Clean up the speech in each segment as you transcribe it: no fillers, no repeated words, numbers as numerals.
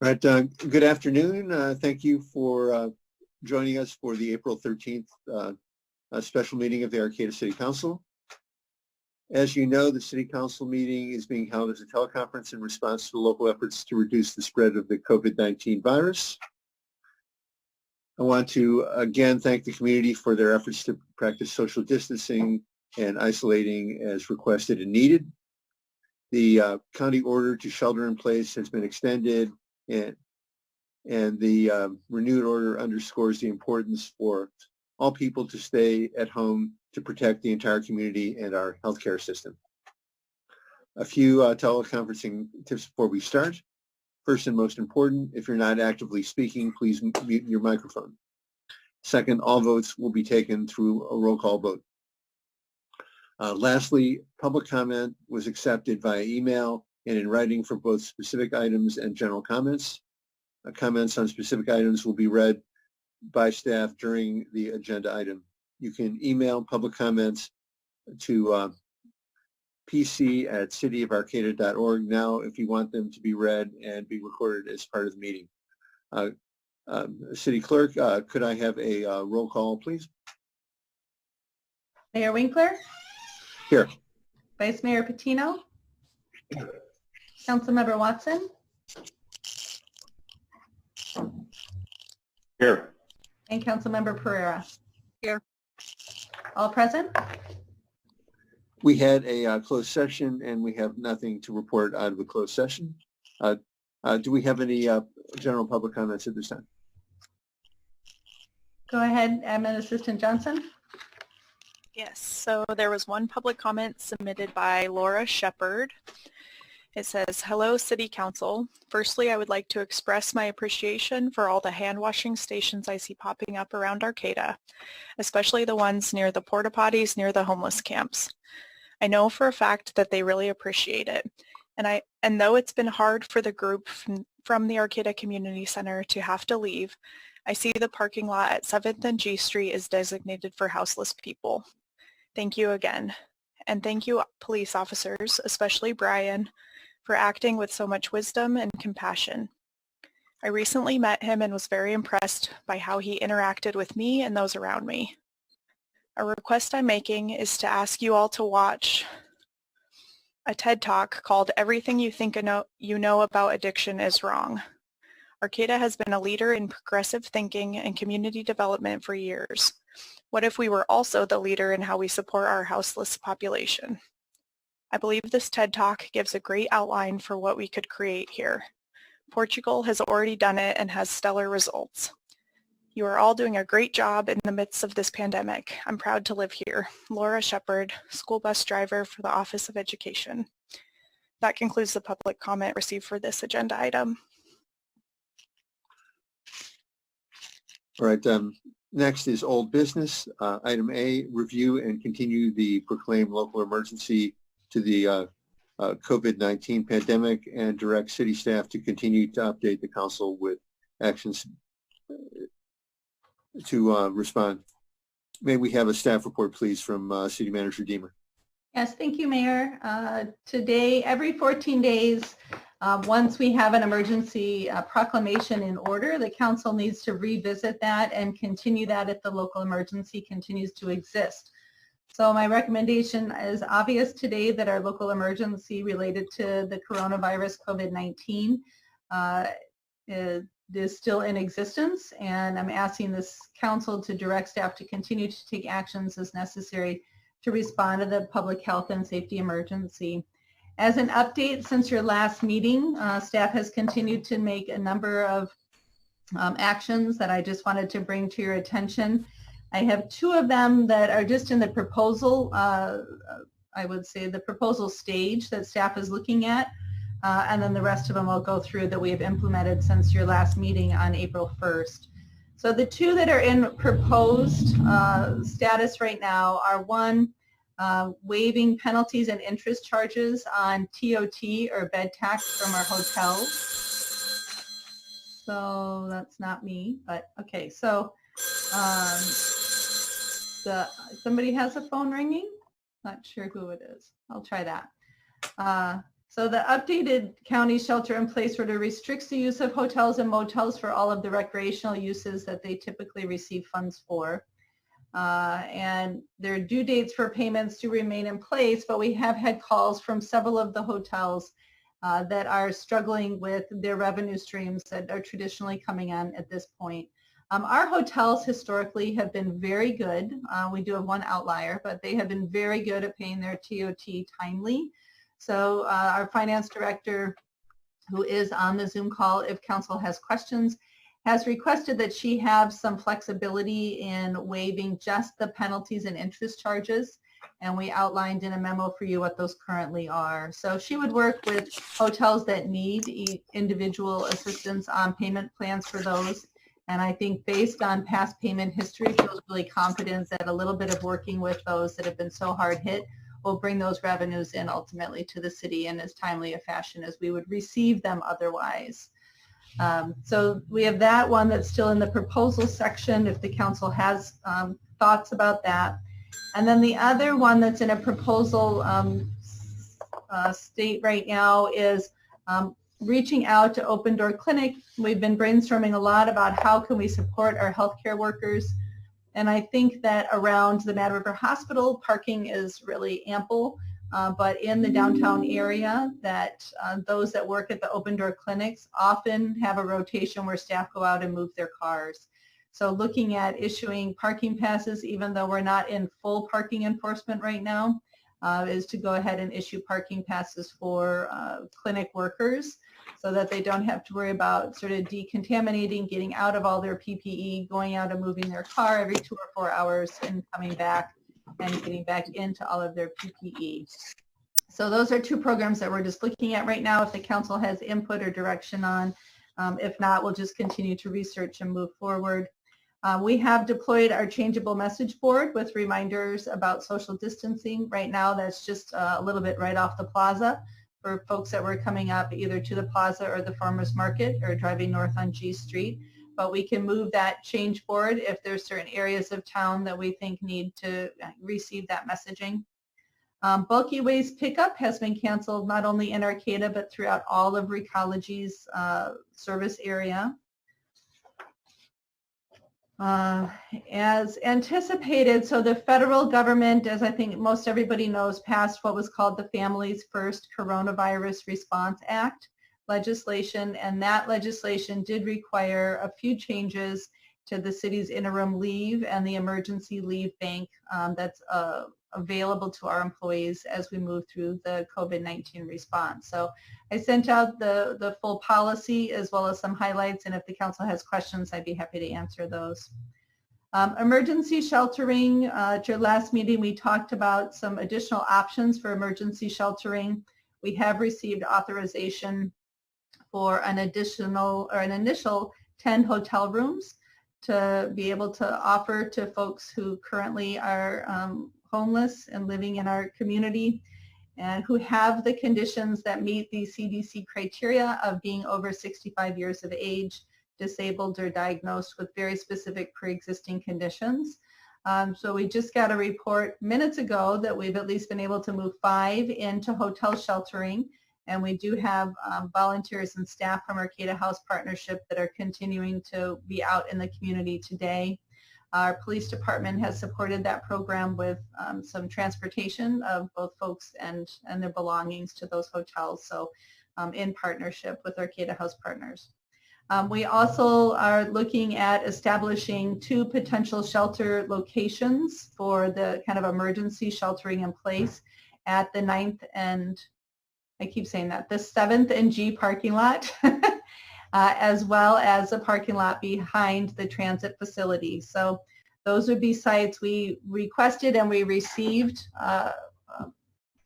Right. Good afternoon. Thank you for joining us for the April 13th special meeting of the Arcata City Council. As you know, the City Council meeting is being held as a teleconference in response to the local efforts to reduce the spread of the COVID-19 virus. I want to again thank the community for their efforts to practice social distancing and isolating as requested and needed. The county order to shelter in place has been extended, and the renewed order underscores the importance for all people to stay at home to protect the entire community and our healthcare system. A few teleconferencing tips before we start. First and most important, if you're not actively speaking, please mute your microphone. Second, all votes will be taken through a roll call vote. Lastly, public comment was accepted via email and in writing for both specific items and general comments. Comments on specific items will be read by staff during the agenda item. You can email public comments to pc@cityofarcata.org now if you want them to be read and be recorded as part of the meeting. City Clerk, could I have a roll call, please? Mayor Winkler? Here. Vice Mayor Patino? Councilmember Watson? Here. And Councilmember Pereira? Here. All present? We had a closed session and we have nothing to report out of the closed session. Do we have any general public comments at this time? Go ahead, Admin Assistant Johnson. Yes, so there was one public comment submitted by Laura Shepard. It says, "Hello, City Council. Firstly, I would like to express my appreciation for all the hand washing stations I see popping up around Arcata, especially the ones near the porta potties near the homeless camps. I know for a fact that they really appreciate it. And though it's been hard for the group from the Arcata Community Center to have to leave, I see the parking lot at 7th and G Street is designated for houseless people. Thank you again. And thank you, police officers, especially Brian, for acting with so much wisdom and compassion. I recently met him and was very impressed by how he interacted with me and those around me. A request I'm making is to ask you all to watch a TED Talk called Everything You Think You Know About Addiction is Wrong. Arcata has been a leader in progressive thinking and community development for years. What if we were also the leader in how we support our houseless population? I believe this TED Talk gives a great outline for what we could create here. Portugal has already done it and has stellar results. You are all doing a great job in the midst of this pandemic. I'm proud to live here. Laura Shepard, school bus driver for the Office of Education." That concludes the public comment received for this agenda item. All right. Next is old business. Item A, review and continue the proclaimed local emergency to the COVID-19 pandemic and direct city staff to continue to update the council with actions to respond. May we have a staff report, please, from City Manager Deemer? Yes, thank you, Mayor. Today, every 14 days, once we have an emergency proclamation in order, the council needs to revisit that and continue that if the local emergency continues to exist. So my recommendation is obvious today that our local emergency related to the coronavirus COVID-19 is still in existence, and I'm asking this council to direct staff to continue to take actions as necessary to respond to the public health and safety emergency. As an update, since your last meeting, staff has continued to make a number of actions that I just wanted to bring to your attention. I have two of them that are just in the proposal, I would say the proposal stage that staff is looking at, and then the rest of them I'll go through that we have implemented since your last meeting on April 1st. So the two that are in proposed status right now are one, waiving penalties and interest charges on TOT or bed tax from our hotels. So that's not me, but okay. So somebody has a phone ringing. Not sure who it is. I'll try that. So the updated county shelter-in-place order restricts the use of hotels and motels for all of the recreational uses that they typically receive funds for. And their due dates for payments do remain in place, but we have had calls from several of the hotels that are struggling with their revenue streams that are traditionally coming on at this point. Our hotels historically have been very good. We do have one outlier, but they have been very good at paying their TOT timely. So our finance director, who is on the Zoom call if council has questions, has requested that she have some flexibility in waiving just the penalties and interest charges. And we outlined in a memo for you what those currently are. So she would work with hotels that need individual assistance on payment plans for those. And I think based on past payment history, feels really confident that a little bit of working with those that have been so hard hit will bring those revenues in ultimately to the city in as timely a fashion as we would receive them otherwise. So we have that one that's still in the proposal section if the council has thoughts about that. And then the other one that's in a proposal state right now is reaching out to Open Door Clinic. We've been brainstorming a lot about how can we support our healthcare workers. And I think that around the Mad River Hospital, parking is really ample, but in the downtown area, that those that work at the Open Door Clinics often have a rotation where staff go out and move their cars. So looking at issuing parking passes, even though we're not in full parking enforcement right now, is to go ahead and issue parking passes for clinic workers so that they don't have to worry about sort of decontaminating, getting out of all their PPE, going out and moving their car every 2 or 4 hours and coming back and getting back into all of their PPE. So those are 2 programs that we're just looking at right now if the council has input or direction on. If not, we'll just continue to research and move forward. We have deployed our changeable message board with reminders about social distancing. Right now, that's just a little bit right off the plaza for folks that were coming up either to the plaza or the farmers market or driving north on G Street. But we can move that change board if there's certain areas of town that we think need to receive that messaging. Bulky waste pickup has been canceled not only in Arcata but throughout all of Recology's service area. As anticipated, so the federal government, as I think most everybody knows, passed what was called the Families First Coronavirus Response Act legislation, and that legislation did require a few changes to the city's interim leave and the emergency leave bank that's available to our employees as we move through the COVID-19 response. So I sent out the full policy as well as some highlights, and if the council has questions, I'd be happy to answer those. Emergency sheltering, at your last meeting we talked about some additional options for emergency sheltering. We have received authorization for an additional or an initial 10 hotel rooms to be able to offer to folks who currently are homeless and living in our community and who have the conditions that meet the CDC criteria of being over 65 years of age, disabled or diagnosed with very specific pre-existing conditions. So we just got a report minutes ago that we've at least been able to move 5 into hotel sheltering, and we do have volunteers and staff from Arcata House Partnership that are continuing to be out in the community today. Our police department has supported that program with some transportation of both folks and their belongings to those hotels, so in partnership with Arcata House Partners. We also are looking at establishing 2 potential shelter locations for the kind of emergency sheltering in place at the 9th and, I keep saying that, the 7th and G parking lot. As well as a parking lot behind the transit facility. So those would be sites we requested and we received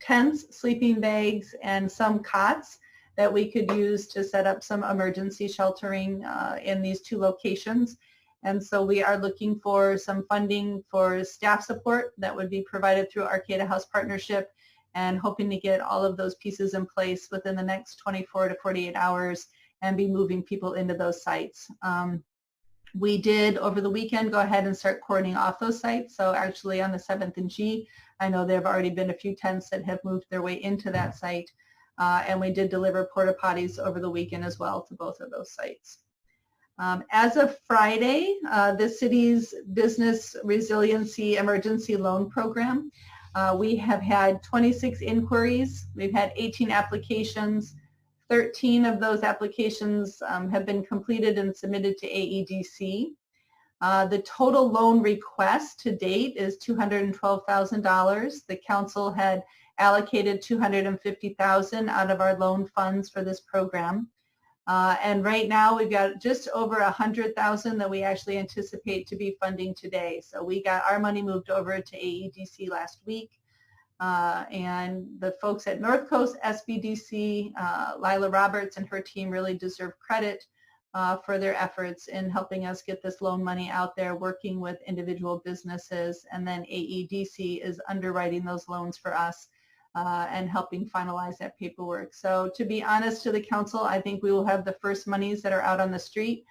tents, sleeping bags, and some cots that we could use to set up some emergency sheltering in these 2 locations. And so we are looking for some funding for staff support that would be provided through Arcata House Partnership and hoping to get all of those pieces in place within the next 24 to 48 hours and be moving people into those sites. We did over the weekend go ahead and start cordoning off those sites. So actually on the 7th and G, I know there have already been a few tents that have moved their way into that site. and we did deliver porta potties over the weekend as well to both of those sites. As of Friday, the city's Business Resiliency Emergency Loan Program, we have had 26 inquiries. We've had 18 applications. 13 of those applications have been completed and submitted to AEDC. The total loan request to date is $212,000. The council had allocated $250,000 out of our loan funds for this program. And right now we've got just over $100,000 that we actually anticipate to be funding today. So we got our money moved over to AEDC last week. And the folks at North Coast SBDC, Lila Roberts and her team really deserve credit for their efforts in helping us get this loan money out there, working with individual businesses, and then AEDC is underwriting those loans for us and helping finalize that paperwork. So to be honest to the council, I think we will have the first monies that are out on the street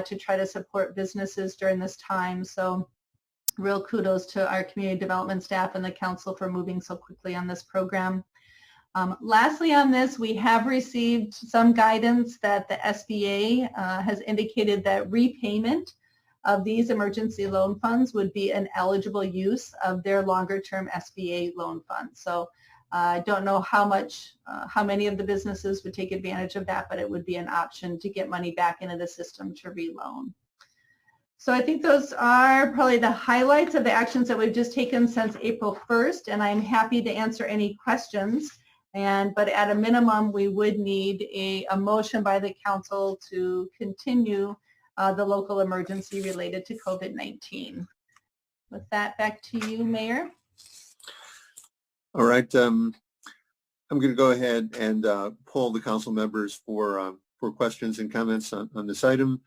to try to support businesses during this time. So real kudos to our community development staff and the council for moving so quickly on this program. Lastly on this, we have received some guidance that the SBA has indicated that repayment of these emergency loan funds would be an eligible use of their longer-term SBA loan funds. So I don't know how many of the businesses would take advantage of that, but it would be an option to get money back into the system to reloan. So I think those are probably the highlights of the actions that we've just taken since April 1st, and I'm happy to answer any questions. But at a minimum, we would need a motion by the council to continue the local emergency related to COVID-19. With that, back to you, Mayor. All right. I'm going to go ahead and poll the council members for questions and comments on this item.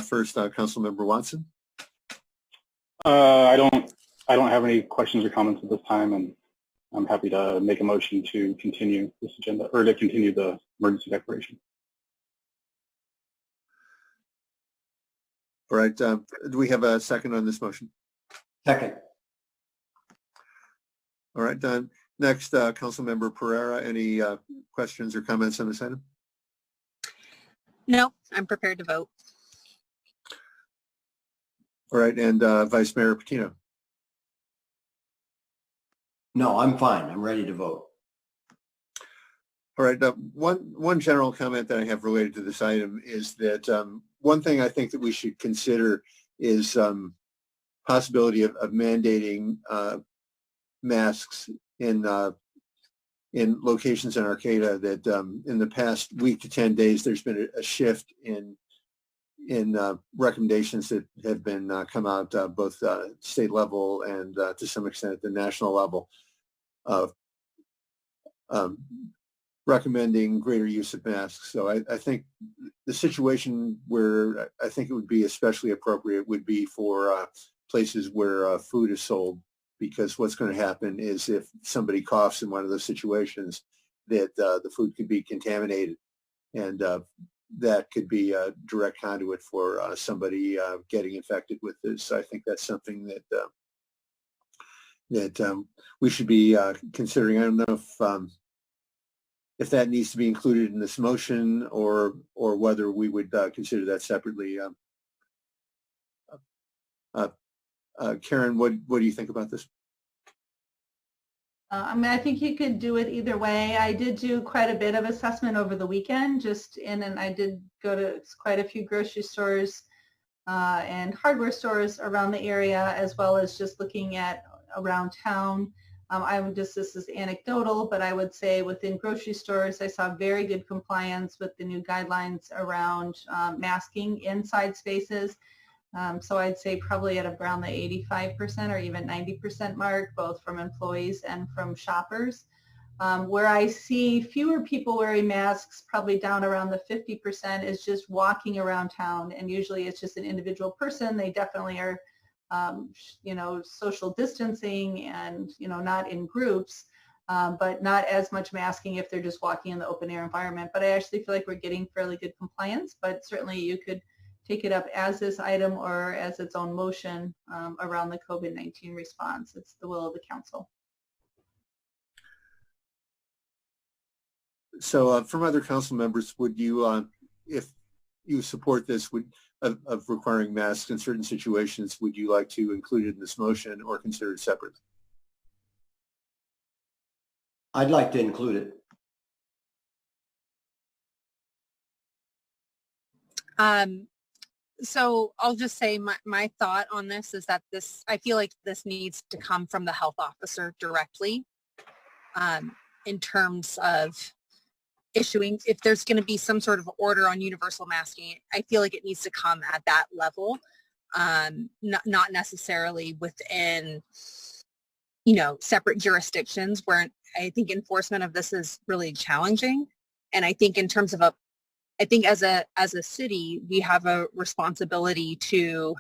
First, Council Member Watson. I don't have any questions or comments at this time, and I'm happy to make a motion to continue this agenda, or to continue the emergency declaration. All right. Do we have a second on this motion? Second. All right, done. Next, Council Member Pereira, any questions or comments on this item? No, I'm prepared to vote. All right, and Vice Mayor Patino. No, I'm fine. I'm ready to vote. All right, one general comment that I have related to this item is that one thing I think that we should consider is possibility of mandating masks in locations in Arcata that in the past week to 10 days, there's been a shift in recommendations that have been come out both state level and to some extent at the national level of recommending greater use of masks. So I think the situation where I think it would be especially appropriate would be for places where food is sold, because what's going to happen is if somebody coughs in one of those situations, that the food could be contaminated, and that could be a direct conduit for somebody getting infected with this. So I think that's something that we should be considering. I don't know if that needs to be included in this motion or whether we would consider that separately. Karen, what do you think about this? I mean, I think you could do it either way. I did do quite a bit of assessment over the weekend, and I did go to quite a few grocery stores and hardware stores around the area, as well as just looking at around town. This is anecdotal, but I would say within grocery stores, I saw very good compliance with the new guidelines around masking inside spaces. So I'd say probably at around the 85% or even 90% mark, both from employees and from shoppers. Where I see fewer people wearing masks, probably down around the 50%, is just walking around town. And usually it's just an individual person. They definitely are, social distancing and, not in groups, but not as much masking if they're just walking in the open air environment. But I actually feel like we're getting fairly good compliance, but certainly you could take it up as this item or as its own motion around the COVID-19 response. It's the will of the council. So from other council members, would you, if you support this, of requiring masks in certain situations, would you like to include it in this motion or consider it separate? I'd like to include it. So I'll just say my thought on this is that I feel like this needs to come from the health officer directly, in terms of issuing, if there's going to be some sort of order on universal masking, I feel like it needs to come at that level, not necessarily within, separate jurisdictions where I think enforcement of this is really challenging. And I think in terms of I think as a city, we have a responsibility to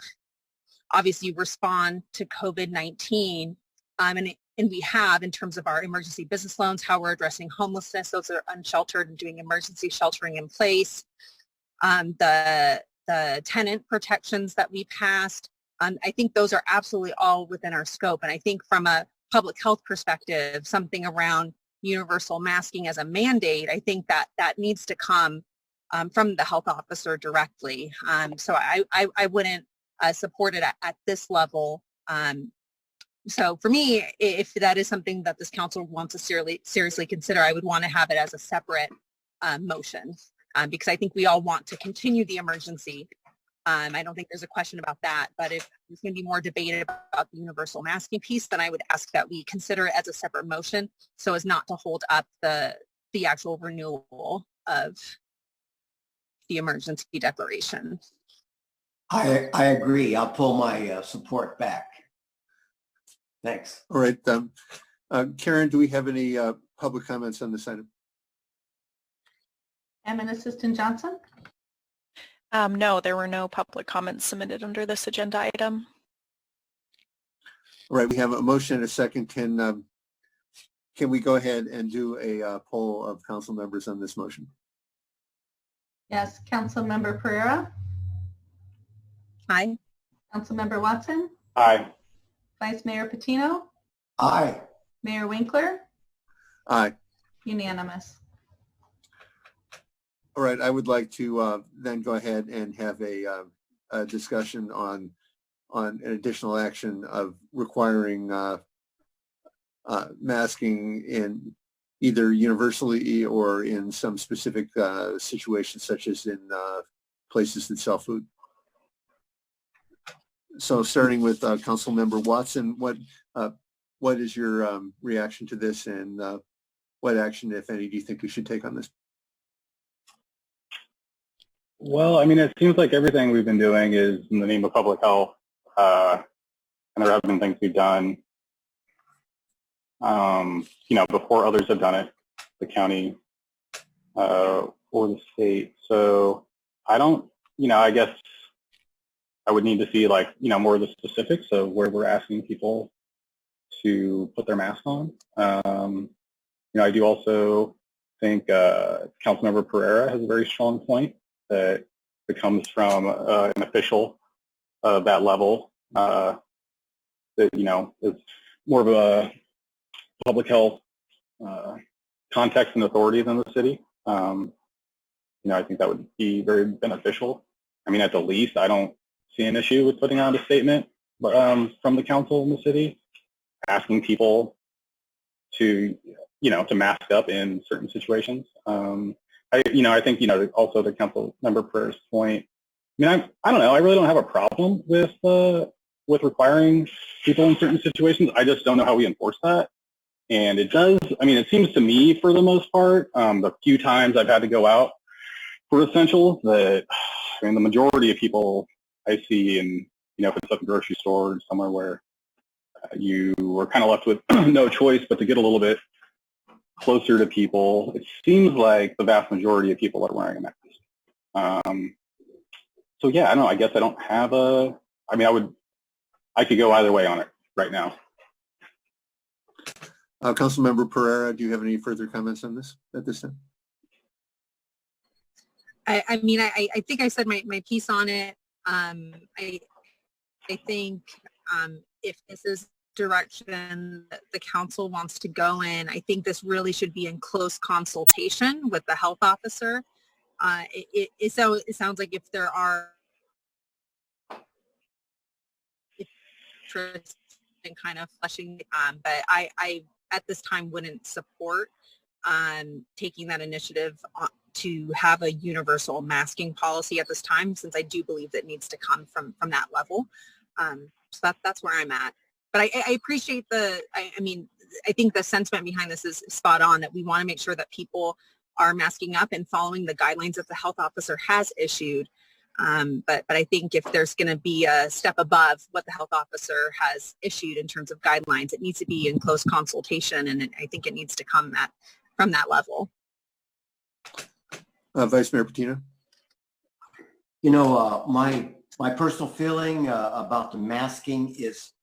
obviously respond to COVID-19, and we have in terms of our emergency business loans, how we're addressing homelessness, those that are unsheltered and doing emergency sheltering in place, the tenant protections that we passed. I think those are absolutely all within our scope. And I think from a public health perspective, something around universal masking as a mandate, I think that needs to come from the health officer directly. So I wouldn't support it at this level. So for me, if that is something that this council wants to seriously consider, I would want to have it as a separate motion, because I think we all want to continue the emergency. I don't think there's a question about that, but if there's going to be more debate about the universal masking piece, then I would ask that we consider it as a separate motion so as not to hold up the actual renewal of the emergency declaration. I agree. I'll pull my support back. Thanks. All right. Karen, do we have any public comments on this item? Admin Assistant Johnson? No, there were no public comments submitted under this agenda item. All right. We have a motion and a second. Can we go ahead and do a poll of council members on this motion? Yes. Councilmember Pereira? Aye. Councilmember Watson? Aye. Vice Mayor Patino? Aye. Mayor Winkler? Aye. Unanimous. All right. I would like to then go ahead and have a discussion on an additional action of requiring masking in either universally or in some specific situations, such as in places that sell food. So starting with Councilmember Watson, what is your reaction to this, and what action, if any, do you think we should take on this? Well, I mean, it seems like everything we've been doing is in the name of public health, and there have been things we've done, before others have done it, the county or the state. So I don't, I guess I would need to see more of the specifics of where we're asking people to put their mask on. I do also think Councilmember Pereira has a very strong point that it comes from an official of that level that, is more of a public health context and authority than the city. I think that would be very beneficial. I mean, at the least, I don't see an issue with putting out a statement from the council in the city, asking people to, to mask up in certain situations. I think, also to Councilmember Pereira's point, I don't know, I really don't have a problem with requiring people in certain situations. I just don't know how we enforce that. And it does, it seems to me, for the most part, the few times I've had to go out for essentials, that, the majority of people I see in, if it's at the grocery store or somewhere where you are kind of left with no choice but to get a little bit closer to people, it seems like the vast majority of people are wearing a mask. So yeah, I don't know, I guess I don't have I could go either way on it right now. Councilmember Pereira, do you have any further comments on this at this time? I think I said my piece on it. I think if this is direction that the council wants to go in. I think this really should be in close consultation with the health officer. It sounds like if there are interest in kind of fleshing, but I at this time wouldn't support taking that initiative to have a universal masking policy at this time, since I do believe that needs to come from that level. So that's where I'm at. But I appreciate I think the sentiment behind this is spot on, that we want to make sure that people are masking up and following the guidelines that the health officer has issued. But I think if there's going to be a step above what the health officer has issued in terms of guidelines, it needs to be in close consultation, and I think it needs to come from that level. Vice Mayor Patino. You know, my personal feeling about the masking is,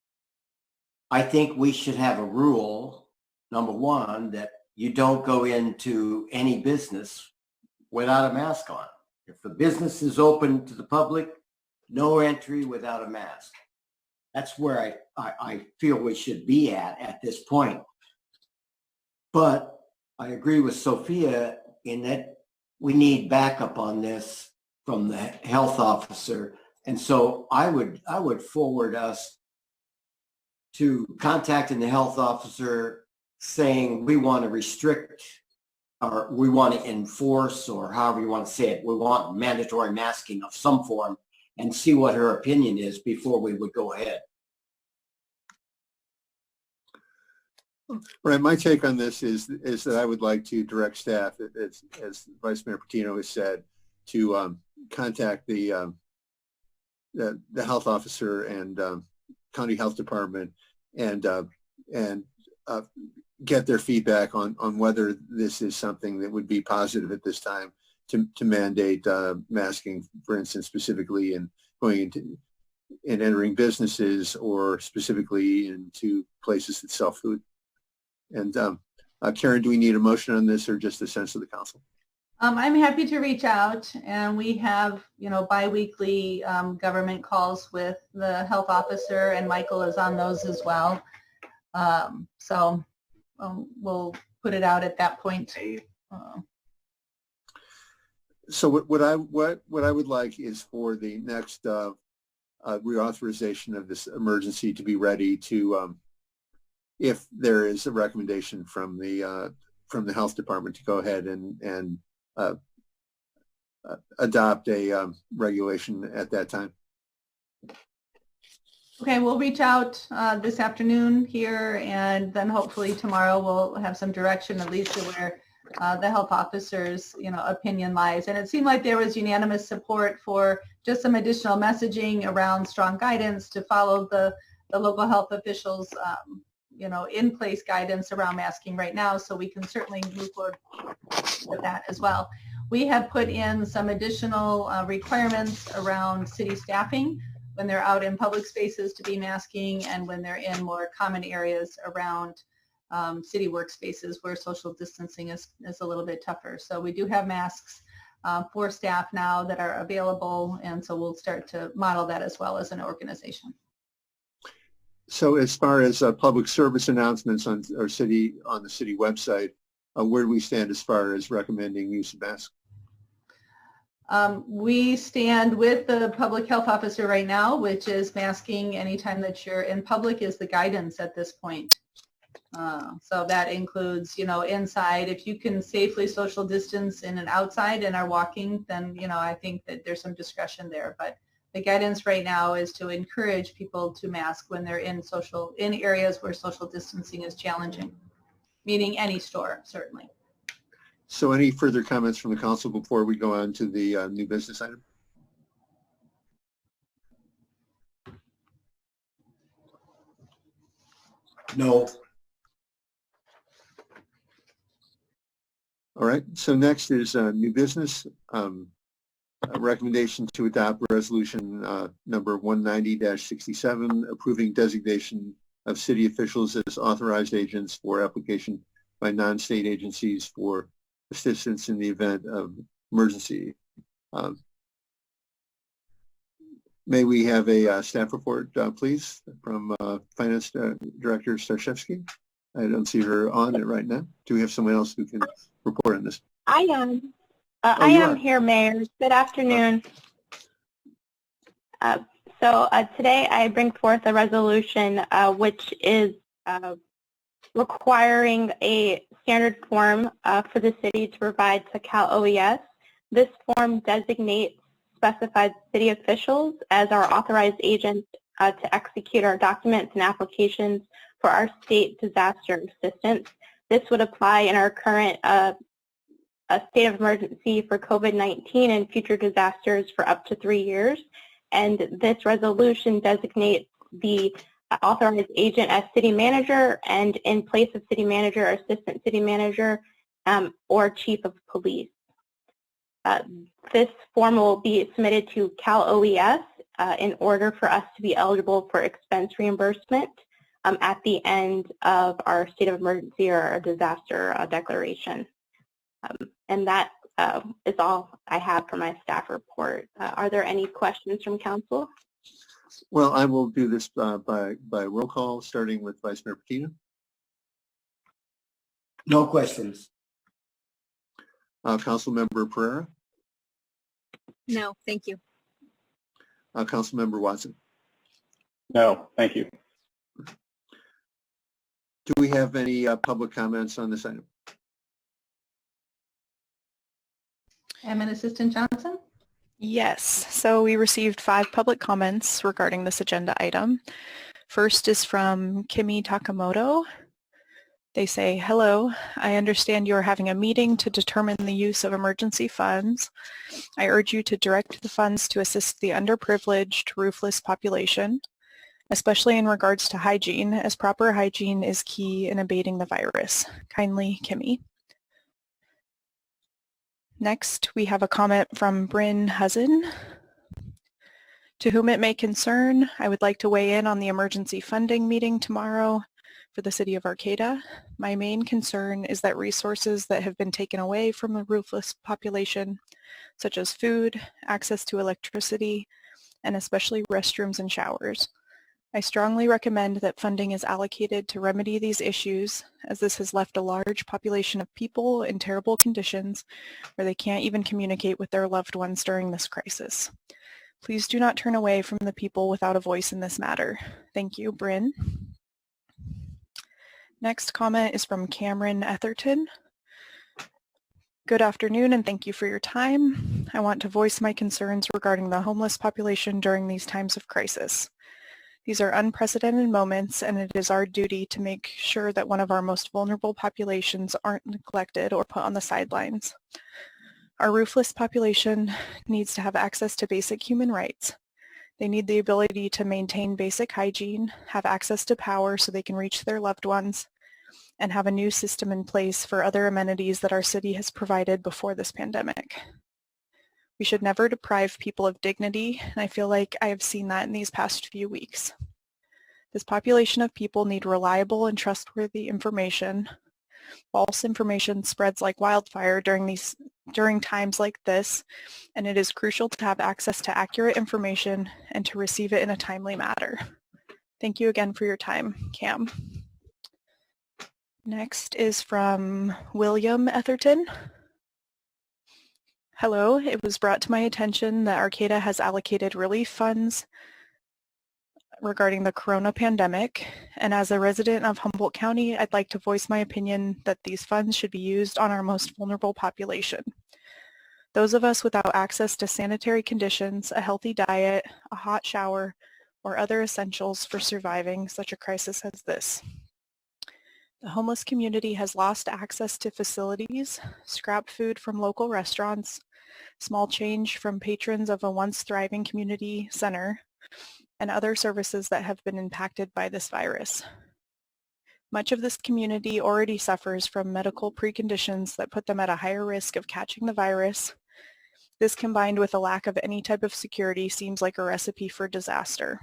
I think we should have a rule, number one, that you don't go into any business without a mask on. If the business is open to the public, no entry without a mask. That's where I feel we should be at this point. But I agree with Sophia in that we need backup on this from the health officer. And so I would forward us to contacting the health officer saying we want to restrict, or we want to enforce, or however you want to say it, we want mandatory masking of some form, and see what her opinion is before we would go ahead. Right. My take on this is that I would like to direct staff, as Vice Mayor Patino has said, to contact the health officer and county health department and get their feedback on whether this is something that would be positive at this time to mandate masking, for instance, specifically in going into and entering businesses, or specifically into places that sell food. And Karen, do we need a motion on this, or just a sense of the council? I'm happy to reach out, and we have, biweekly government calls with the health officer, and Michael is on those as well. So we'll put it out at that point. So what I would like is for the next reauthorization of this emergency to be ready to, if there is a recommendation from the health department, to go ahead and adopt a regulation at that time. Okay, we'll reach out this afternoon here, and then hopefully tomorrow we'll have some direction, at least to where the health officer's opinion lies. And it seemed like there was unanimous support for just some additional messaging around strong guidance to follow the local health officials in place guidance around masking right now, so we can certainly move forward with that as well. We have put in some additional requirements around city staffing when they're out in public spaces to be masking, and when they're in more common areas around city workspaces where social distancing is a little bit tougher. So we do have masks for staff now that are available, and so we'll start to model that as well as an organization. So as far as public service announcements on the city website, where do we stand as far as recommending use of masks? We stand with the public health officer right now, which is masking anytime that you're in public is the guidance at this point. So that includes, inside. If you can safely social distance in and outside and are walking, then, I think that there's some discretion there. But the guidance right now is to encourage people to mask when they're in areas where social distancing is challenging, meaning any store, certainly. So any further comments from the council before we go on to the new business item? No. All right. So next is new business. A recommendation to adopt resolution number 190-67, approving designation of city officials as authorized agents for application by non-state agencies for assistance in the event of emergency. May we have a staff report, please, from Finance Director Starshevsky? I don't see her on it right now. Do we have someone else who can report on this? I am. Oh, I you am are. here, Mayor. Good afternoon. Today I bring forth a resolution which is requiring a standard form for the city to provide to Cal OES. This form designates specified city officials as our authorized agents to execute our documents and applications for our state disaster assistance. This would apply in our current state of emergency for COVID-19 and future disasters for up to 3 years. And this resolution designates the authorized agent as city manager, and in place of city manager, assistant city manager, or chief of police. This form will be submitted to Cal OES in order for us to be eligible for expense reimbursement at the end of our state of emergency or a disaster declaration. And that is all I have for my staff report. Are there any questions from council? Well, I will do this by roll call, starting with Vice Mayor Patino. No questions. Councilmember Pereira. No, thank you. Councilmember Watson. No, thank you. Do we have any public comments on this item? Admin Assistant Johnson? Yes, so we received 5 public comments regarding this agenda item. First is from Kimi Takamoto. They say, hello, I understand you are having a meeting to determine the use of emergency funds. I urge you to direct the funds to assist the underprivileged, roofless population, especially in regards to hygiene, as proper hygiene is key in abating the virus. Kindly, Kimi. Next, we have a comment from Bryn Huzzen. To whom it may concern, I would like to weigh in on the emergency funding meeting tomorrow for the city of Arcata. My main concern is that resources that have been taken away from the roofless population, such as food, access to electricity, and especially restrooms and showers. I strongly recommend that funding is allocated to remedy these issues, as this has left a large population of people in terrible conditions where they can't even communicate with their loved ones during this crisis. Please do not turn away from the people without a voice in this matter. Thank you, Bryn. Next comment is from Cameron Etherton. Good afternoon and thank you for your time. I want to voice my concerns regarding the homeless population during these times of crisis. These are unprecedented moments, and it is our duty to make sure that one of our most vulnerable populations aren't neglected or put on the sidelines. Our roofless population needs to have access to basic human rights. They need the ability to maintain basic hygiene, have access to power so they can reach their loved ones, and have a new system in place for other amenities that our city has provided before this pandemic. We should never deprive people of dignity, and I feel like I have seen that in these past few weeks. This population of people need reliable and trustworthy information. False information spreads like wildfire during times like this, and it is crucial to have access to accurate information and to receive it in a timely manner. Thank you again for your time, Cam. Next is from William Etherton. Hello, it was brought to my attention that Arcata has allocated relief funds regarding the corona pandemic, and as a resident of Humboldt County, I'd like to voice my opinion that these funds should be used on our most vulnerable population. Those of us without access to sanitary conditions, a healthy diet, a hot shower, or other essentials for surviving such a crisis as this. The homeless community has lost access to facilities, scrap food from local restaurants, small change from patrons of a once thriving community center, and other services that have been impacted by this virus. Much of this community already suffers from medical preconditions that put them at a higher risk of catching the virus. This combined with a lack of any type of security seems like a recipe for disaster.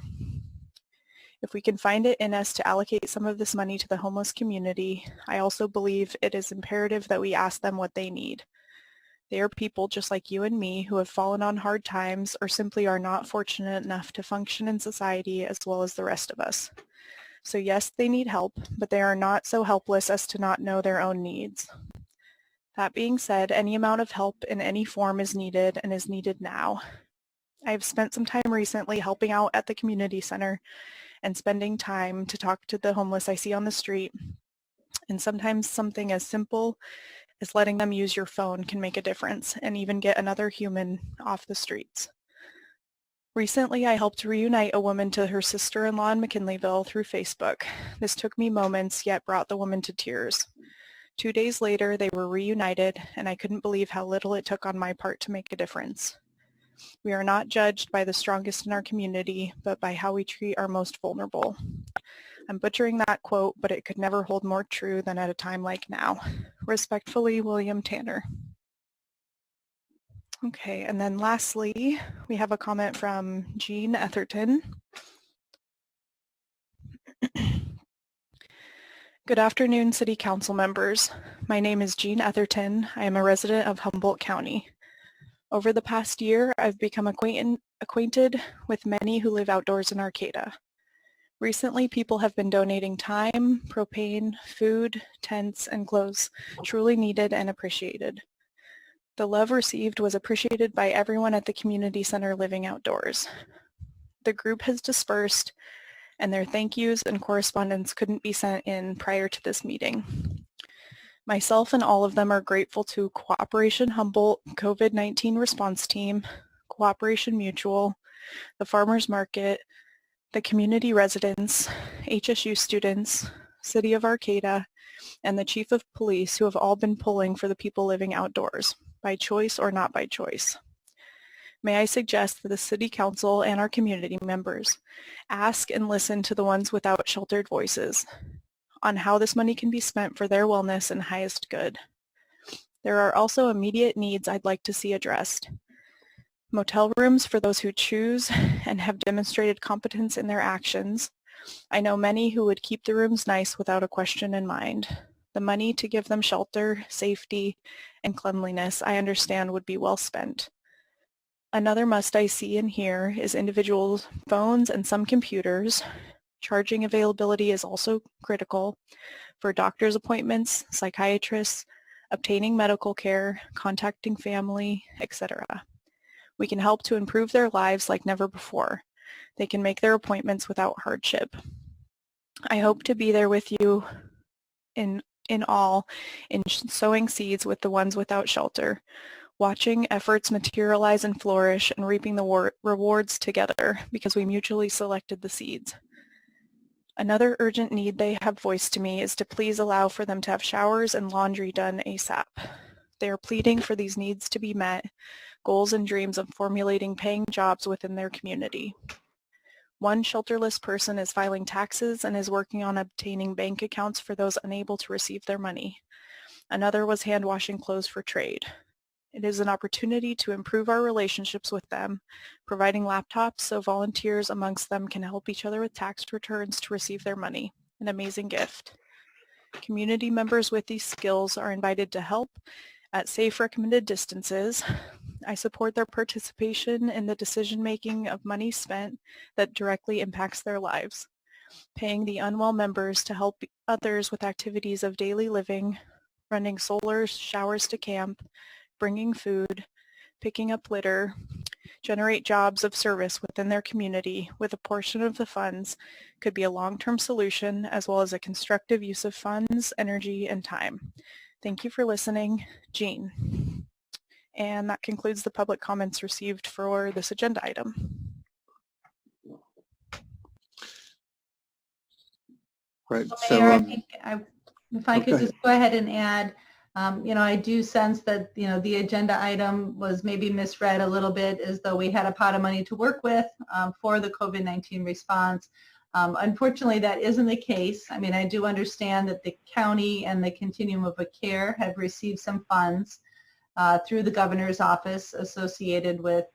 If we can find it in us to allocate some of this money to the homeless community, I also believe it is imperative that we ask them what they need. They are people just like you and me who have fallen on hard times or simply are not fortunate enough to function in society as well as the rest of us. So yes, they need help, but they are not so helpless as to not know their own needs. That being said, any amount of help in any form is needed and is needed now. I have spent some time recently helping out at the community center and spending time to talk to the homeless I see on the street. And sometimes something as simple as letting them use your phone can make a difference and even get another human off the streets. Recently, I helped reunite a woman to her sister-in-law in McKinleyville through Facebook. This took me moments, yet brought the woman to tears. 2 days later, they were reunited, and I couldn't believe how little it took on my part to make a difference. We are not judged by the strongest in our community, but by how we treat our most vulnerable. I'm butchering that quote, but it could never hold more true than at a time like now. Respectfully, William Tanner. Okay, and then lastly, we have a comment from Jean Etherton. Good afternoon, City Council members. My name is Jean Etherton. I am a resident of Humboldt County. Over the past year, I've become acquainted with many who live outdoors in Arcata. Recently, people have been donating time, propane, food, tents, and clothes, truly needed and appreciated. The love received was appreciated by everyone at the community center living outdoors. The group has dispersed, and their thank yous and correspondence couldn't be sent in prior to this meeting. Myself and all of them are grateful to Cooperation Humboldt COVID-19 Response Team, Cooperation Mutual, the Farmers Market, the community residents, HSU students, City of Arcata, and the Chief of Police who have all been pulling for the people living outdoors, by choice or not by choice. May I suggest that the City Council and our community members ask and listen to the ones without sheltered voices on how this money can be spent for their wellness and highest good. There are also immediate needs I'd like to see addressed. Motel rooms for those who choose and have demonstrated competence in their actions. I know many who would keep the rooms nice without a question in mind. The money to give them shelter, safety, and cleanliness I understand would be well spent. Another must I see and hear is individual phones and some computers. Charging availability is also critical for doctor's appointments, psychiatrists, obtaining medical care, contacting family, etc. We can help to improve their lives like never before. They can make their appointments without hardship. I hope to be there with you in sowing seeds with the ones without shelter, watching efforts materialize and flourish, and reaping the rewards together because we mutually selected the seeds. Another urgent need they have voiced to me is to please allow for them to have showers and laundry done ASAP. They are pleading for these needs to be met, goals and dreams of formulating paying jobs within their community. One shelterless person is filing taxes and is working on obtaining bank accounts for those unable to receive their money. Another was hand washing clothes for trade. It is an opportunity to improve our relationships with them, providing laptops so volunteers amongst them can help each other with tax returns to receive their money. An amazing gift. Community members with these skills are invited to help at safe recommended distances. I support their participation in the decision-making of money spent that directly impacts their lives. Paying the unwell members to help others with activities of daily living, running solar showers to camp, bringing food, picking up litter, generate jobs of service within their community with a portion of the funds could be a long-term solution as well as a constructive use of funds, energy, and time. Thank you for listening, Jean. And that concludes the public comments received for this agenda item. Right. Well, So, Mayor, I think if I could okay. just go ahead and add, I do sense that, the agenda item was maybe misread a little bit as though we had a pot of money to work with for the COVID-19 response. Unfortunately, that isn't the case. I mean, I do understand that the county and the Continuum of Care have received some funds through the governor's office associated with,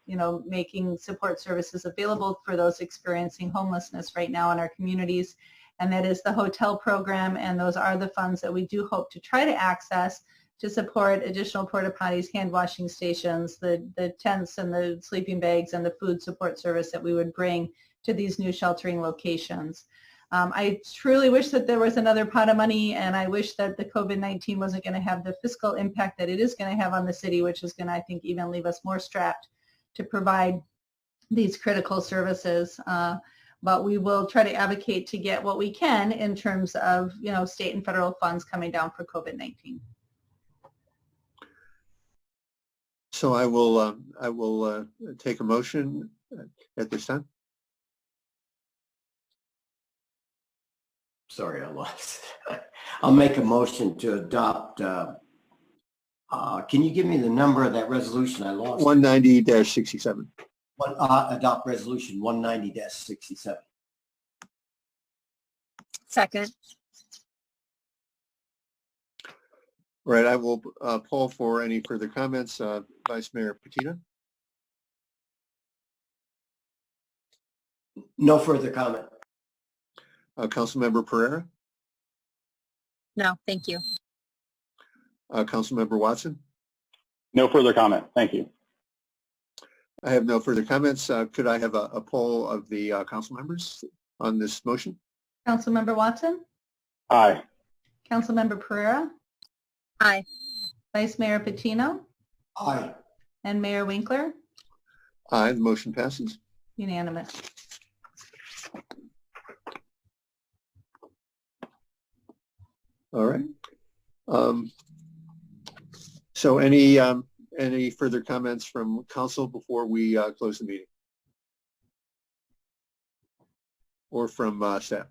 making support services available for those experiencing homelessness right now in our communities. And that is the hotel program, and those are the funds that we do hope to try to access to support additional porta potties, hand washing stations, the tents and the sleeping bags and the food support service that we would bring to these new sheltering locations. I truly wish that there was another pot of money, and I wish that the COVID-19 wasn't going to have the fiscal impact that it is going to have on the city, which is going to, I think, even leave us more strapped to provide these critical services. But we will try to advocate to get what we can in terms of, state and federal funds coming down for COVID-19. So I will take a motion at this time. Sorry, I lost. I'll make a motion to adopt. Can you give me the number of that resolution? I lost. 190-67. Adopt resolution 190-67. Second. All right, I will poll for any further comments. Vice Mayor Patino? No further comment. Councilmember Pereira? No, thank you. Councilmember Watson? No further comment. Thank you. I have no further comments. Could I have a poll of the council members on this motion? Councilmember Watson? Aye. Councilmember Pereira? Aye. Vice Mayor Patino? Aye. And Mayor Winkler? Aye, the motion passes. Unanimous. All right. So any further comments from council before we close the meeting? Or from staff?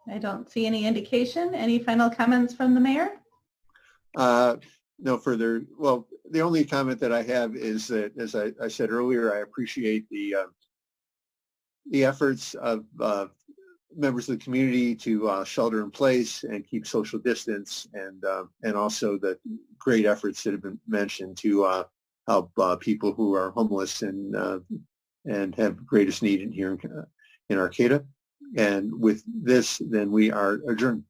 I don't see any indication. Any final comments from the mayor? No further. Well, the only comment that I have is that, as I said earlier, I appreciate the efforts of members of the community to shelter in place and keep social distance, and also the great efforts that have been mentioned to help people who are homeless and have greatest need here in Arcata. And with this, then we are adjourned.